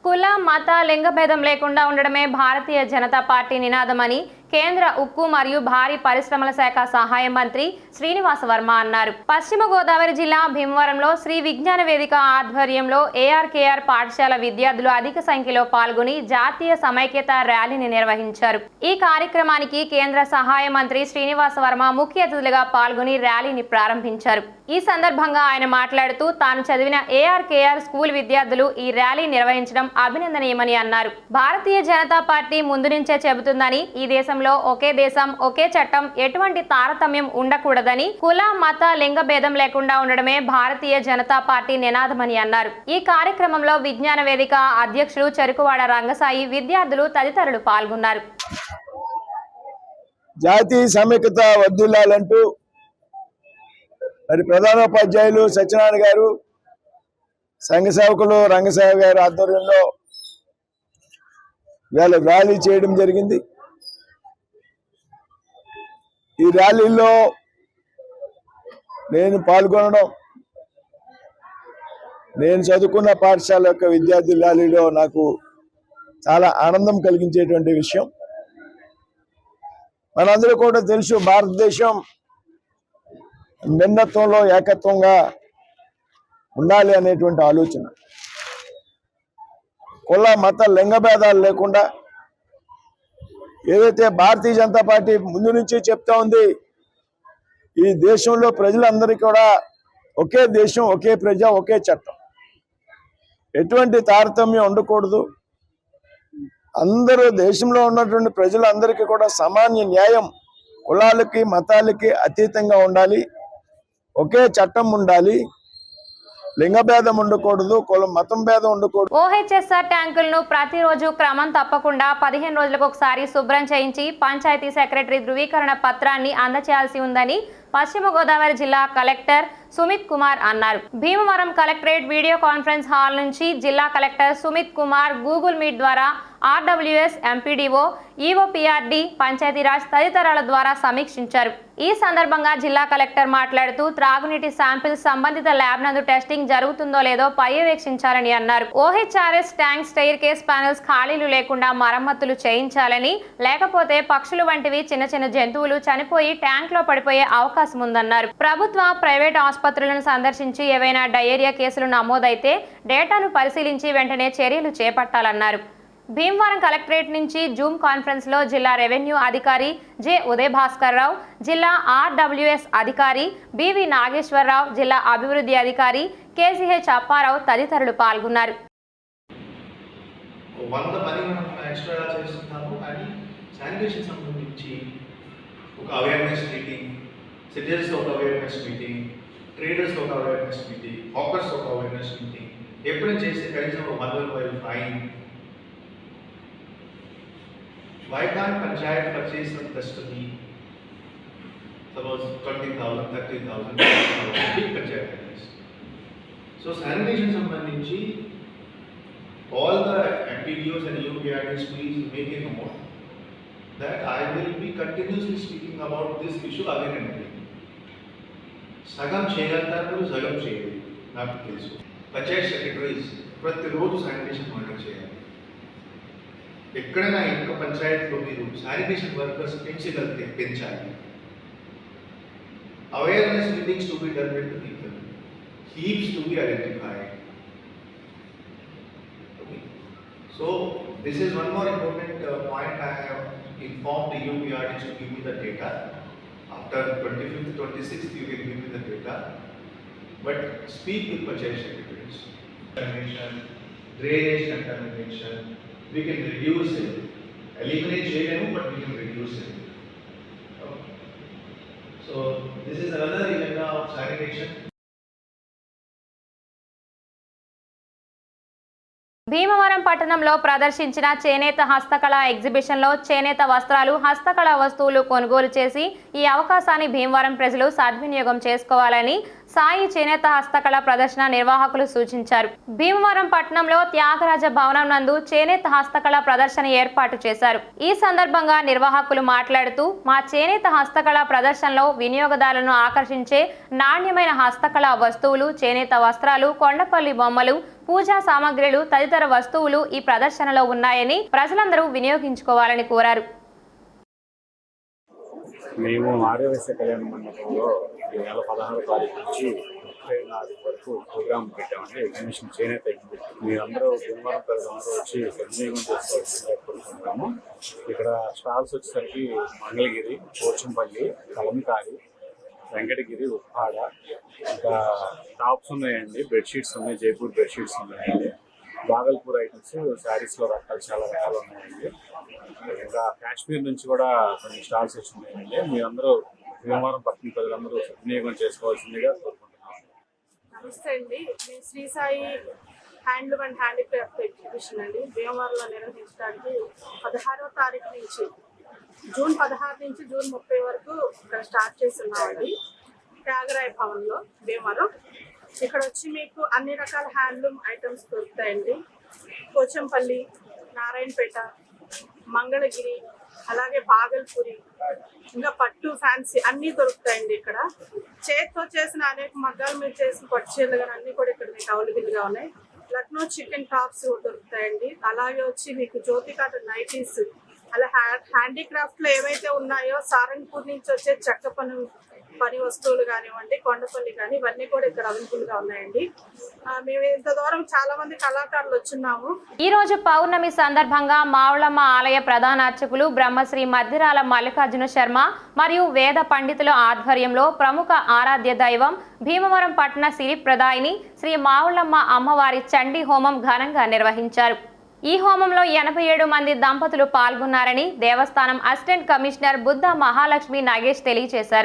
కుల మత లింగ భేదం లేకుండా ఉండడమే భారతీయ జనతా పార్టీ నినాదమని కేంద్ర ఉక్కు మరియు భారీ పరిశ్రమల శాఖ సహాయ మంత్రి శ్రీనివాస వర్మ అన్నారు. పశ్చిమ గోదావరి జిల్లా భీమవరంలో శ్రీ విజ్ఞాన వేదిక ఆధ్వర్యంలో ఏఆర్కేఆర్ పాఠశాల విద్యార్థులు అధిక సంఖ్యలో పాల్గొని జాతీయ సమైక్యత ర్యాలీని నిర్వహించారు. ఈ కార్యక్రమానికి కేంద్ర సహాయ మంత్రి శ్రీనివాస వర్మ ముఖ్య అతిథులుగా పాల్గొని ర్యాలీని ప్రారంభించారు. ఈ సందర్భంగా ఆయన మాట్లాడుతూ తాను చదివిన ఏఆర్కేఆర్ స్కూల్ విద్యార్థులు ఈ ర్యాలీ నిర్వహించడం అభినందనీయమని అన్నారు. భారతీయ జనతా పార్టీ ముందు నుంచే చెబుతుందని ఈ దేశంలో ఒకే దేశం ఒకే చట్టం ఎటువంటి తారతమ్యం ఉండకూడదని కుల మత లింగ భేదం లేకుండా ఉండడమే భారతీయ జనతా పార్టీ నినాదమని అన్నారు. ఈ కార్యక్రమంలో విజ్ఞాన వేదిక అధ్యక్షులు చెరుకువాడ రంగసాయి, విద్యార్థులు తదితరులు పాల్గొన్నారు. జాతీయ సమైక్యత వర్ధిల్లాలంటూ మరి ప్రధానోపాధ్యాయులు సత్యనారాయణ గారు, సంఘ సేవకులు రంగసాయి గారి ఆధ్వర్యంలో వీళ్ళు ర్యాలీ చేయడం జరిగింది. ఈ ర్యాలీలో నేను పాల్గొనడం, నేను చదువుకున్న పాఠశాల యొక్క విద్యార్థి ర్యాలీలో నాకు చాలా ఆనందం కలిగించేటువంటి విషయం. మనందరూ కూడా తెలుసు, భారతదేశం భిన్నత్వంలో ఏకత్వంగా ఉండాలి అనేటువంటి ఆలోచన, కుల మత లింగ భేదాలు లేకుండా ఏదైతే భారతీయ జనతా పార్టీ ముందు నుంచి చెప్తా ఉంది, ఈ దేశంలో ప్రజలందరికీ కూడా ఒకే దేశం ఒకే ప్రజ ఒకే చట్టం, ఎటువంటి తారతమ్యం ఉండకూడదు, అందరూ దేశంలో ఉన్నటువంటి ప్రజలందరికీ కూడా సామాన్య న్యాయం, కులాలకి మతాలకి అతీతంగా ఉండాలి, ఒకే చట్టం ఉండాలి, లింగ భేదం ఉండకూడదు, కులం మతం భేదం ఉండకూడదు. ఓహెచ్ఎస్ఆర్ ట్యాంకులను ప్రతిరోజు క్రమం తప్పకుండా 15 రోజులకు ఒకసారి శుభ్రం చేయించి పంచాయతీ సెక్రటరీ ధృవీకరణ పత్రాన్ని అందచేయాల్సి ఉందని పశ్చిమ గోదావరి జిల్లా కలెక్టర్ సుమిత్ కుమార్ అన్నారు. Bhimavaram collectorate video conference hall నుంచి జిల్లా collector Sumit Kumar Google meet ద్వారా ఆర్డబ్ల్యూఎస్, ఎంపీడీఓ, ఈఓపీఆర్డీ, పంచాయతీరాజ్ తదితరాల ద్వారా సమీక్షించారు. ఈ సందర్భంగా జిల్లా కలెక్టర్ మాట్లాడుతూ త్రాగునీటి శాంపిల్స్ సంబంధిత ల్యాబ్ నందు టెస్టింగ్ జరుగుతుందో లేదో పర్యవేక్షించాలని అన్నారు. ఓహెచ్ఆర్ఎస్ ట్యాంక్ స్టెయిర్ కేస్ ప్యానెల్స్ ఖాళీలు లేకుండా మరమ్మతులు చేయించాలని, లేకపోతే పక్షులు వంటివి చిన్న చిన్న జంతువులు చనిపోయి ట్యాంక్ లో పడిపోయే అవకాశం ఉందన్నారు. ప్రభుత్వ, ప్రైవేట్ ఆసుపత్రులను సందర్శించి ఏవైనా డయేరియా కేసులు నమోదైతే డేటాను పరిశీలించి వెంటనే చర్యలు చేపట్టాలన్నారు. భీమవరం కలెక్టరేట్ నుంచి జూమ్ కాన్ఫరెన్స్ లో జిల్లా రెవెన్యూ అధికారి జె ఉదయ్ భాస్కర్ రావు, జిల్లా ఆర్డబ్ల్యూఎస్ అధికారి బివి నాగేశ్వరరావు, జిల్లా అభివృద్ధి అధికారి కేసీహెచ్ అప్పారావు తదితరులు పాల్గొన్నారు. Why can't Panchayat purchase some custody? Suppose 20,000, 30,000, 40,000, big Panchayat is. So sanitation sambandhinchi, all the MPDOs and UPRDs, please make a note that I will be continuously speaking about this issue again and again. Sagam cheyagantaru, sagam cheyadu. Naku telusu. Panchayat secretaries ప్రతి రోజు sanitation monitor చేయాలి. ఎక్కడైనా ఇంకో పంచాయతీలో మీరు sanitation workers పెంచాలి. Awareness meetings to be done with the people, heaps to be identified. So this is one more important point. I have informed the UPRDs to give me the data. After 25th, 26th you will give me the data. But speak with Panchayat secretaries. Contamination, drainage contamination, we can reduce it. Eliminate cheyalemu, but we can reduce it. Okay. So this is another agenda of sanitation. Bhimavaram పట్టణంలో ప్రదర్శించిన చేనేత హస్తకళ ఎగ్జిబిషన్లో చేనేత వస్త్రాలు, హస్తకళ వస్తువులు కొనుగోలు చేసి ఈ అవకాశాన్ని భీమవరం ప్రజలు సద్వినియోగం చేసుకోవాలని సాయి చేనేత హస్తకళ ప్రదర్శన నిర్వాహకులు సూచించారు. భీమవరం పట్టణంలో త్యాగరాజ భవనం నందు చేనేత హస్తకళ ప్రదర్శన ఏర్పాటు చేశారు. ఈ సందర్భంగా నిర్వాహకులు మాట్లాడుతూ, మా చేనేత హస్తకళ ప్రదర్శనలో వినియోగదారులను ఆకర్షించే నాణ్యమైన హస్తకళ వస్తువులు, చేనేత వస్త్రాలు, కొండపల్లి బొమ్మలు, పూజా సామాగ్రిలు తదితర వస్తువులు ఈ ప్రదర్శనలో ఉన్నాయని ప్రజలందరూ వినియోగించుకోవాలని కోరారు. మేము ఆర్యవైశ్య కళ్యాణ మండపంలో ఈ నెల 16వ తారీఖు నుంచి 34 వరకు ప్రోగ్రామ్ పెట్టామండి. ఎగ్జిబిషన్ చేనేత ఎగ్జిబిషన్ మీరందరూ భీమవరం ప్రజలందరూ వచ్చి సద్వినియోగం చేసుకోవాల్సిందిగా కోరుకుంటున్నాము. ఇక్కడ స్టాల్స్ వచ్చేసరికి మంగళగిరి, పోచంపల్లి, కలంకారి, వెంకటగిరి, ఉప్పాడ, ఇంకా టాప్స్ ఉన్నాయండి, బెడ్షీట్స్ ఉన్నాయి, జైపూర్ బెడ్షీట్స్ ఉన్నాయండి, బాగల్పూర్ ఐటమ్స్, శారీస్లో రకాలు చాలా రకాలు ఉన్నాయండి. ఇంకా కాశ్మీర్ నుంచి కూడా కొన్ని స్టాల్స్ వచ్చి ఉన్నాయండి. మీరందరూ భీమవరం పట్టణ ప్రజలందరూ సద్వినియోగం చేసుకోవాల్సిందిగా కోరుకుంటున్నాను. నమస్తే అండి, నేను Shri Sai handloom and handicraft exhibition అండి భీమవరంలో నిర్వహించడానికి 16వ తారీఖు నుంచి జూన్ 16 నుంచి జూన్ 30 వరకు ఇక్కడ స్టార్ట్ చేస్తున్నామండి. త్యాగరాయ భవన్లో భీమవరం. ఇక్కడ వచ్చి మీకు అన్ని రకాల హ్యాండ్లూమ్ ఐటమ్స్ దొరుకుతాయండి. పోచంపల్లి, నారాయణపేట, మంగళగిరి, అలాగే బాగల్పూరి, ఇంకా పట్టు, ఫ్యాన్సీ అన్నీ దొరుకుతాయండి. ఇక్కడ చేతితో చేసిన అనేక మగ్గాల మీద చేసిన పట్టు చీరలు కానీ అన్నీ కూడా ఇక్కడ మీకు అవైలబుల్గా ఉన్నాయి. లక్నో చికెన్ టాప్స్ దొరుకుతాయండి. అలాగే వచ్చి మీకు జ్యోతి కాటన్ నైటీస్, అలా హ్యాండీక్రాఫ్ట్లో ఏవైతే ఉన్నాయో సారంగపూర్ నుంచి వచ్చే చెక్క పని వస్తువులు కానివ్వండి, కొండపల్లి కానీ ఇవన్నీ కూడా ఇక్కడ అవైలబుల్గా ఉన్నాయండి. మేము ఇంత దూరం చాలా మంది కళాకారులు వచ్చున్నాము. ఈ రోజు పౌర్ణమి సందర్భంగా మావులమ్మ ఆలయ ప్రధాన అర్చకులు బ్రహ్మశ్రీ మద్దిరాల మల్లికార్జున శర్మ మరియు వేద పండితుల ఆధ్వర్యంలో ప్రముఖ ఆరాధ్య దైవం భీమవరం పట్టణ సిరి ప్రదాయిని శ్రీ మావులమ్మ అమ్మవారి చండీ హోమం ఘనంగా నిర్వహించారు. ఈ హోమంలో 87 మంది దంపతులు పాల్గొన్నారని దేవస్థానం అసిస్టెంట్ కమిషనర్ బుద్ధ మహాలక్ష్మి నాగేష్ తెలియజేశారు.